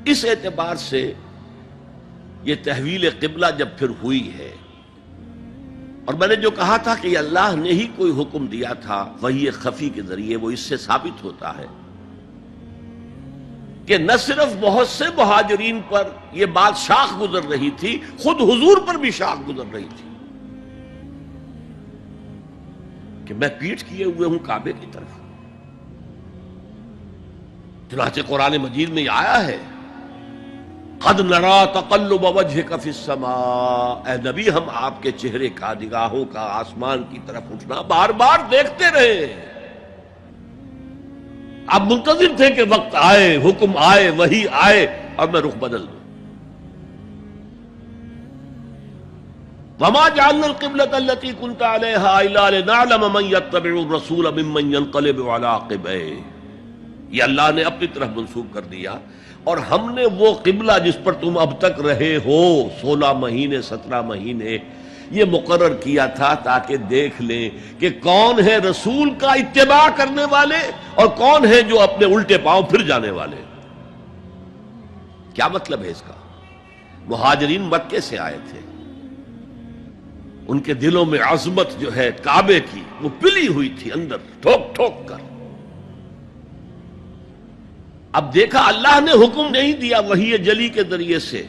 اس اعتبار سے یہ تحویل قبلہ جب پھر ہوئی ہے، اور میں نے جو کہا تھا کہ یہ اللہ نے ہی کوئی حکم دیا تھا وحی خفی کے ذریعے، وہ اس سے ثابت ہوتا ہے کہ نہ صرف بہت سے مہاجرین پر یہ بات شاخ گزر رہی تھی، خود حضور پر بھی شاخ گزر رہی تھی کہ میں پیٹھ کیے ہوئے ہوں کعبے کی طرف۔ چنانچہ قرآن مجید میں یہ آیا ہے قد نرا تقلب وجهك في السماء، اے نبی ہم آپ کے چہرے کا، نگاہوں کا آسمان کی طرف اٹھنا بار بار دیکھتے رہے۔ آپ منتظر تھے کہ وقت آئے، حکم آئے، وحی آئے اور میں رخ بدل دوں۔ وما جعلنا القبلة التي كنت عليها الا لنعلم من يتبع الرسول ممن ينقلب على عقبيه، یہ اللہ نے اپنی طرف منسوب کر دیا، اور ہم نے وہ قبلہ جس پر تم اب تک رہے ہو 16 مہینے 17 مہینے یہ مقرر کیا تھا تاکہ دیکھ لیں کہ کون ہے رسول کا اتباع کرنے والے اور کون ہے جو اپنے الٹے پاؤں پھر جانے والے۔ کیا مطلب ہے اس کا؟ مہاجرین مکے سے آئے تھے، ان کے دلوں میں عظمت جو ہے کعبے کی وہ پلی ہوئی تھی اندر ٹھوک ٹھوک کر۔ اب دیکھا اللہ نے حکم نہیں دیا وحی جلی کے ذریعے سے،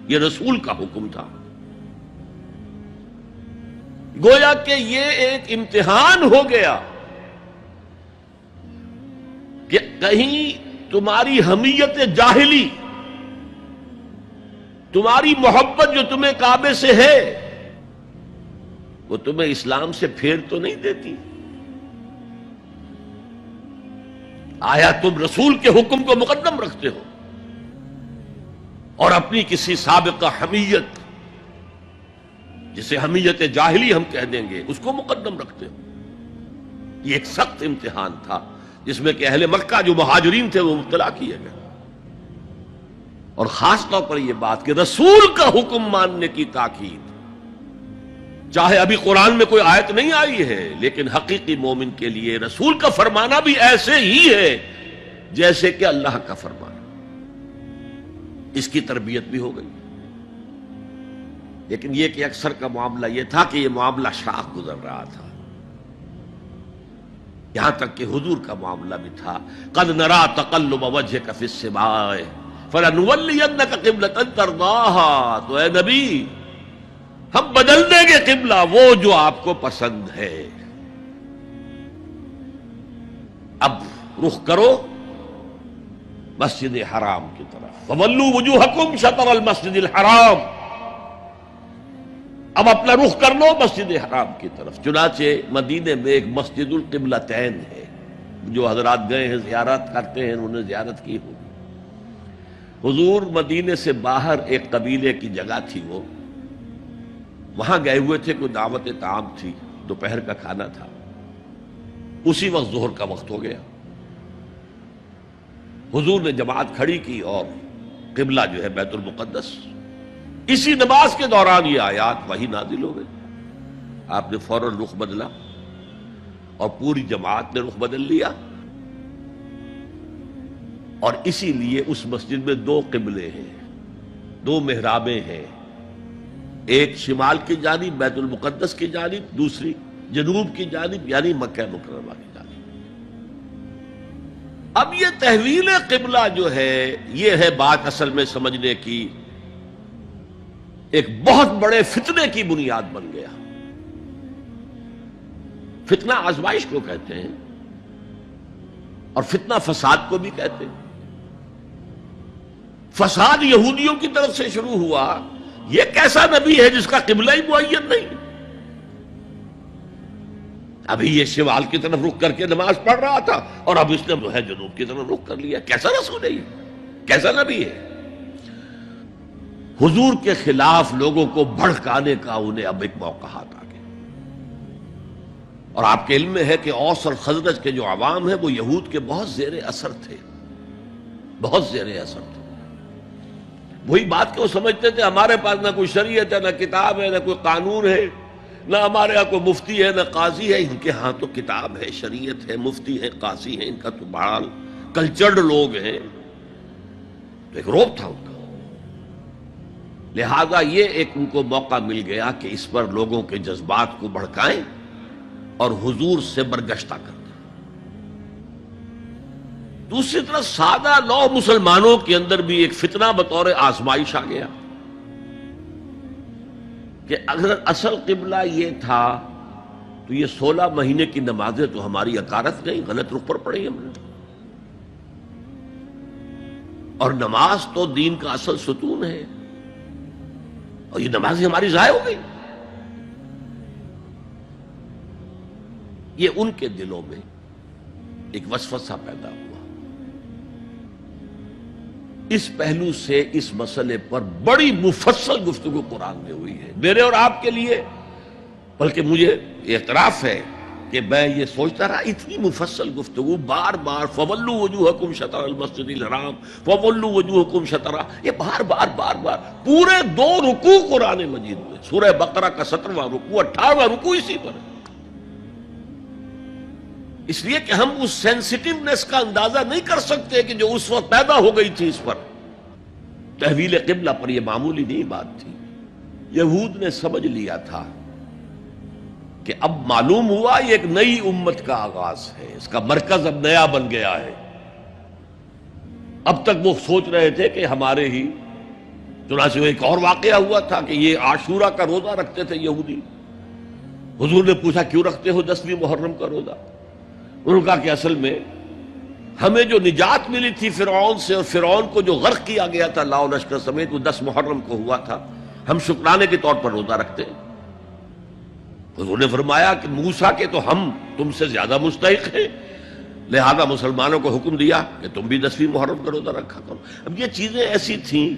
یہ رسول کا حکم تھا۔ گویا کہ یہ ایک امتحان ہو گیا کہ کہیں تمہاری حمیت جاہلی، تمہاری محبت جو تمہیں کعبے سے ہے وہ تمہیں اسلام سے پھیر تو نہیں دیتی؟ آیا تم رسول کے حکم کو مقدم رکھتے ہو اور اپنی کسی سابقہ حمیت، جسے حمیت جاہلی ہم کہہ دیں گے، اس کو مقدم رکھتے ہو؟ یہ ایک سخت امتحان تھا جس میں کہ اہل مکہ جو مہاجرین تھے وہ مبتلا کیے گئے، اور خاص طور پر یہ بات کہ رسول کا حکم ماننے کی تاکید، چاہے ابھی قرآن میں کوئی آیت نہیں آئی ہے لیکن حقیقی مومن کے لیے رسول کا فرمانا بھی ایسے ہی ہے جیسے کہ اللہ کا فرمانا۔ اس کی تربیت بھی ہو گئی، لیکن یہ کہ اکثر کا معاملہ یہ تھا کہ یہ معاملہ شاخ گزر رہا تھا، یہاں تک کہ حضور کا معاملہ بھی تھا قد نرا تقلب وجهك في السماء فلنولينك قبلة ترضاها، تو اے نبی ہم بدل دیں گے قبلہ وہ جو آپ کو پسند ہے۔ اب رخ کرو مسجد حرام کی طرف، فولوا وجوہکم شطر المسجد الحرام، اب اپنا رخ کر لو مسجد حرام کی طرف۔ چنانچہ مدینے میں ایک مسجد القبلتین ہے، جو حضرات گئے ہیں زیارت کرتے ہیں انہوں نے زیارت کی ہوگی۔ حضور مدینے سے باہر ایک قبیلے کی جگہ تھی، وہ وہاں گئے ہوئے تھے، کوئی دعوت طعام تھی، دوپہر کا کھانا تھا، اسی وقت ظہر کا وقت ہو گیا۔ حضور نے جماعت کھڑی کی اور قبلہ جو ہے بیت المقدس، اسی نماز کے دوران یہ آیات وہی نازل ہو گئی، آپ نے فوراً رخ بدلا اور پوری جماعت نے رخ بدل لیا، اور اسی لیے اس مسجد میں 2 قبلے ہیں، 2 محرابیں ہیں، ایک شمال کی جانب بیت المقدس کی جانب، دوسری جنوب کی جانب یعنی مکہ مکرمہ کی جانب۔ اب یہ تحویل قبلہ جو ہے یہ ہے بات اصل میں سمجھنے کی، ایک بہت بڑے فتنے کی بنیاد بن گیا۔ فتنہ آزمائش کو کہتے ہیں اور فتنہ فساد کو بھی کہتے ہیں۔ فساد یہودیوں کی طرف سے شروع ہوا، یہ کیسا نبی ہے جس کا قبلہ ہی معین نہیں؟ ابھی یہ شمال کی طرف رخ کر کے نماز پڑھ رہا تھا اور اب اس نے جو ہے جنوب کی طرف رخ کر لیا، کیسا رسول ہے یہ؟ کیسا نبی ہے؟ حضور کے خلاف لوگوں کو بھڑکانے کا انہیں اب ایک موقع ہاتھ آ گیا، اور آپ کے علم میں ہے کہ اوس اور خزرج کے جو عوام ہیں وہ یہود کے بہت زیر اثر تھے، بہت زیر اثر تھے۔ وہی بات کہ وہ سمجھتے تھے ہمارے پاس نہ کوئی شریعت ہے، نہ کتاب ہے، نہ کوئی قانون ہے، نہ ہمارے ہاں کوئی مفتی ہے، نہ قاضی ہے۔ ان کے ہاں تو کتاب ہے، شریعت ہے، مفتی ہے، قاضی ہے، ان کا تو بہرحال کلچرڈ لوگ ہیں۔ تو ایک روب تھا ان کا، لہذا یہ ایک ان کو موقع مل گیا کہ اس پر لوگوں کے جذبات کو بھڑکائیں اور حضور سے برگشتہ کر دیں۔ دوسری طرف سادہ لو مسلمانوں کے اندر بھی ایک فتنہ بطور آزمائش آ گیا کہ اگر اصل قبلہ یہ تھا تو یہ 16 مہینے کی نمازیں تو ہماری اکارت گئی، غلط رخ پر پڑی ہم نے، اور نماز تو دین کا اصل ستون ہے، اور یہ نمازیں ہماری ضائع ہو گئی۔ یہ ان کے دلوں میں ایک وسوسہ پیدا ہوا۔ اس پہلو سے اس مسئلے پر بڑی مفصل گفتگو قرآن میں ہوئی ہے، میرے اور آپ کے لیے، بلکہ مجھے اعتراف ہے کہ میں یہ سوچتا رہا اتنی مفصل گفتگو بار بار فَوَلُّوا وُجُوهَكُمْ شَطْرَ الْمَسْجِدِ الْحَرَامِ فَوَلُّوا وُجُوهَكُمْ شَطْرَهُ، یہ بار بار پورے 2 رکوع قرآن مجید میں، سورہ بقرہ کا 17واں رکوع 18واں رکوع اسی پر ہے، اس لیے کہ ہم اس سینسٹیونیس کا اندازہ نہیں کر سکتے کہ جو اس وقت پیدا ہو گئی تھی اس پر۔ تحویل قبلہ پر یہ معمولی نہیں بات تھی، یہود نے سمجھ لیا تھا کہ اب معلوم ہوا یہ ایک نئی امت کا آغاز ہے، اس کا مرکز اب نیا بن گیا ہے۔ اب تک وہ سوچ رہے تھے کہ ہمارے ہی، چنانچہ ایک اور واقعہ ہوا تھا کہ یہ عاشورہ کا روزہ رکھتے تھے یہودی، حضور نے پوچھا کیوں رکھتے ہو 10ویں محرم کا روزہ؟ انہوں نے کہا کہ اصل میں ہمیں جو نجات ملی تھی فرعون سے، اور فرعون کو جو غرق کیا گیا تھا لاؤ لشکر سمیت، وہ 10 محرم کو ہوا تھا، ہم شکرانے کے طور پر روزہ رکھتے ہیں۔ حضور نے فرمایا کہ موسیٰ کے تو ہم تم سے زیادہ مستحق ہیں، لہذا مسلمانوں کو حکم دیا کہ تم بھی 10ویں محرم کا روزہ رکھا کرو۔ اب یہ چیزیں ایسی تھیں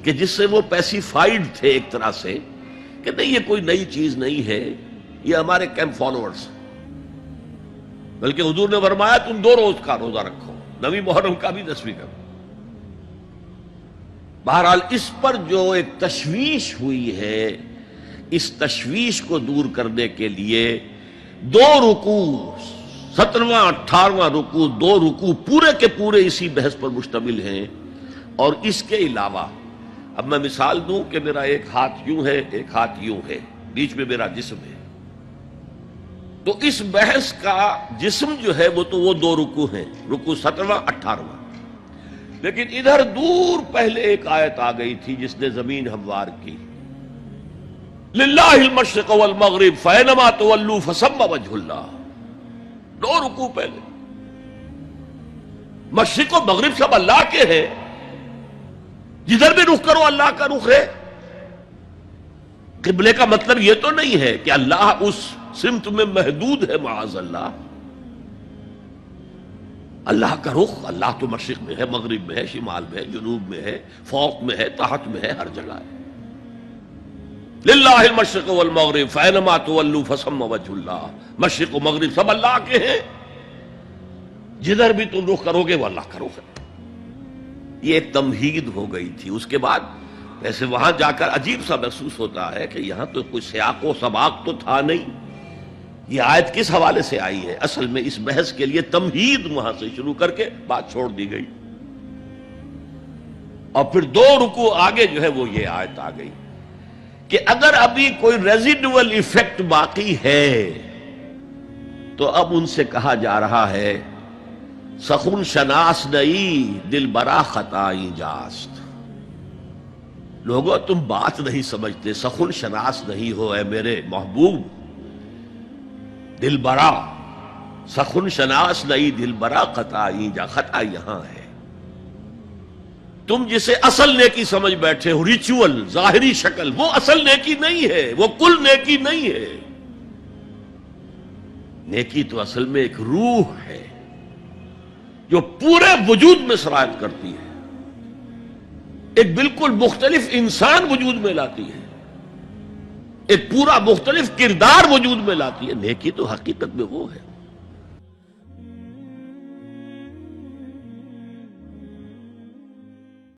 کہ جس سے وہ پیسیفائیڈ تھے ایک طرح سے کہ نہیں یہ کوئی نئی چیز نہیں ہے، یہ ہمارے کیمپ فالوورز، بلکہ حضور نے فرمایا تم 2 روز کا روزہ رکھو، 9ویں محرم کا بھی 10ویں کا۔ بہرحال اس پر جو ایک تشویش ہوئی ہے، اس تشویش کو دور کرنے کے لیے 2 رکوع 17واں 18واں رکوع 2 رکوع پورے کے پورے اسی بحث پر مشتمل ہیں۔ اور اس کے علاوہ اب میں مثال دوں کہ میرا ایک ہاتھ یوں ہے، ایک ہاتھ یوں ہے، بیچ میں میرا جسم ہے، تو اس بحث کا جسم جو ہے وہ تو وہ 2 رکوع ہیں، رکوع 17واں 18واں، لیکن ادھر دور پہلے ایک آیت آ گئی تھی جس نے زمین ہموار کی، للہ المشرق والمغرب فینما تولوا فثم وجہ اللہ۔ 2 رکوع پہلے، مشرق و مغرب سب اللہ کے ہیں، جدھر بھی رخ کرو اللہ کا رخ ہے۔ قبلے کا مطلب یہ تو نہیں ہے کہ اللہ اس سمت میں محدود ہے، معاذ اللہ، اللہ کا رخ، اللہ تو مشرق میں ہے، مغرب میں ہے، شمال میں ہے، جنوب میں ہے، فوق میں ہے، تحت میں ہے، ہر جگہ ہے۔ للہ المشرق والمغرب فینما تولوا فثم وجہ اللہ، مشرق و مغرب سب اللہ کے ہیں، جدھر بھی تم رخ کرو گے وہ اللہ کا رخ ہے۔ یہ ایک تمہید ہو گئی تھی۔ اس کے بعد ایسے وہاں جا کر عجیب سا محسوس ہوتا ہے کہ یہاں تو کوئی سیاق و سباق تو تھا نہیں، یہ آیت کس حوالے سے آئی ہے؟ اصل میں اس بحث کے لیے تمہید وہاں سے شروع کر کے بات چھوڑ دی گئی، اور پھر 2 رکوع آگے جو ہے وہ یہ آیت آ گئی کہ اگر ابھی کوئی ریزیڈول ایفیکٹ باقی ہے تو اب ان سے کہا جا رہا ہے سخن شناس نئی دل برا خطائی جاست۔ لوگوں تم بات نہیں سمجھتے، سخن شناس نہیں ہو اے میرے محبوب، دل برا، سخن شناس نئی دل برا خطائی جا، خطا یہاں ہے۔ تم جسے اصل نیکی سمجھ بیٹھے ہو، ریچول، ظاہری شکل، وہ اصل نیکی نہیں ہے، وہ کل نیکی نہیں ہے۔ نیکی تو اصل میں ایک روح ہے جو پورے وجود میں سرایت کرتی ہے، ایک بالکل مختلف انسان وجود میں لاتی ہے، ایک پورا مختلف کردار وجود میں لاتی ہے۔ نیکی تو حقیقت میں وہ ہے